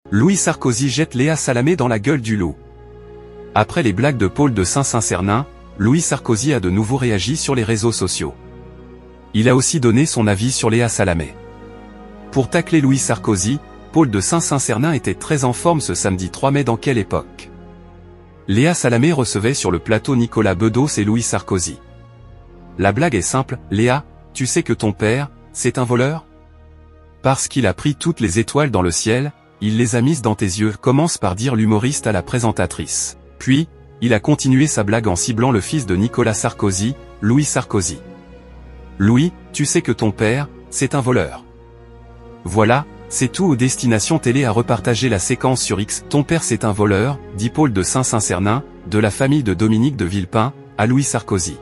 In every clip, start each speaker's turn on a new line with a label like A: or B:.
A: Louis Sarkozy jette Léa Salamé dans la gueule du loup. Après les blagues de Paul de Saint-Sacernin, Louis Sarkozy a de nouveau réagi sur les réseaux sociaux. Il a aussi donné son avis sur Léa Salamé. Pour tacler Louis Sarkozy, Paul de Saint-Sacernin était très en forme ce samedi 3 mai. Dans quelle époque Léa Salamé recevait sur le plateau Nicolas Bedos et Louis Sarkozy. La blague est simple, Léa, tu sais que ton père, c'est un voleur? Parce qu'il a pris toutes les étoiles dans le ciel, il les a mises dans tes yeux, commence par dire l'humoriste à la présentatrice. Puis, il a continué sa blague en ciblant le fils de Nicolas Sarkozy, Louis Sarkozy. Louis, tu sais que ton père, c'est un voleur. Voilà, c'est tout. Destination Télé a repartagé la séquence sur X. Ton père c'est un voleur, dit Paul de Saint-Sacernin, de la famille de Dominique de Villepin, à Louis Sarkozy.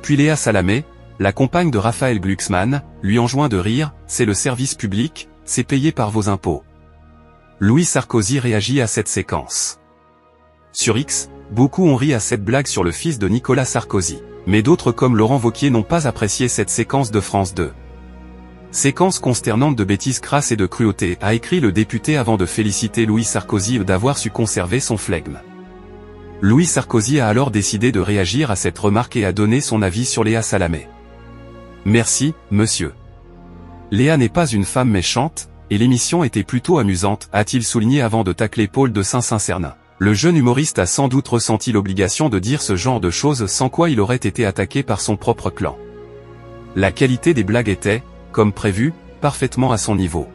A: Puis Léa Salamé, la compagne de Raphaël Glucksmann, lui enjoint de rire, c'est le service public, c'est payé par vos impôts. Louis Sarkozy réagit à cette séquence. Sur X, beaucoup ont ri à cette blague sur le fils de Nicolas Sarkozy. Mais d'autres comme Laurent Wauquiez n'ont pas apprécié cette séquence de France 2. Séquence consternante de bêtises crasses et de cruauté, a écrit le député avant de féliciter Louis Sarkozy d'avoir su conserver son flegme. Louis Sarkozy a alors décidé de réagir à cette remarque et a donné son avis sur Léa Salamé. Merci, monsieur. Léa n'est pas une femme méchante, et l'émission était plutôt amusante, a-t-il souligné avant de tacler Paul de Saint-Sacernin. Le jeune humoriste a sans doute ressenti l'obligation de dire ce genre de choses sans quoi il aurait été attaqué par son propre clan. La qualité des blagues était, comme prévu, parfaitement à son niveau.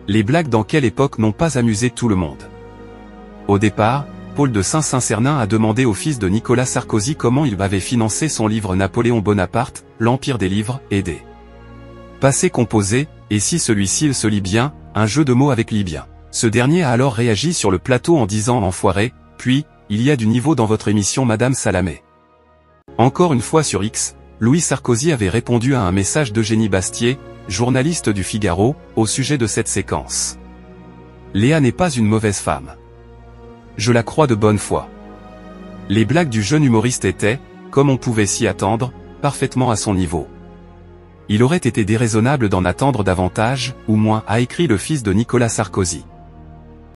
A: Les blagues dans quelle époque n'ont pas amusé tout le monde? Au départ, Paul de Saint-Sacernin a demandé au fils de Nicolas Sarkozy comment il avait financé son livre Napoléon Bonaparte, l'Empire des livres, et des passés composés, et si celui-ci se lit bien, un jeu de mots avec libyen. Ce dernier a alors réagi sur le plateau en disant « Enfoiré », puis « Il y a du niveau dans votre émission Madame Salamé ». Encore une fois sur X, Louis Sarkozy avait répondu à un message d'Eugénie Bastier, journaliste du Figaro, au sujet de cette séquence. Léa n'est pas une mauvaise femme. Je la crois de bonne foi. Les blagues du jeune humoriste étaient, comme on pouvait s'y attendre, parfaitement à son niveau. Il aurait été déraisonnable d'en attendre davantage, ou moins, a écrit le fils de Nicolas Sarkozy.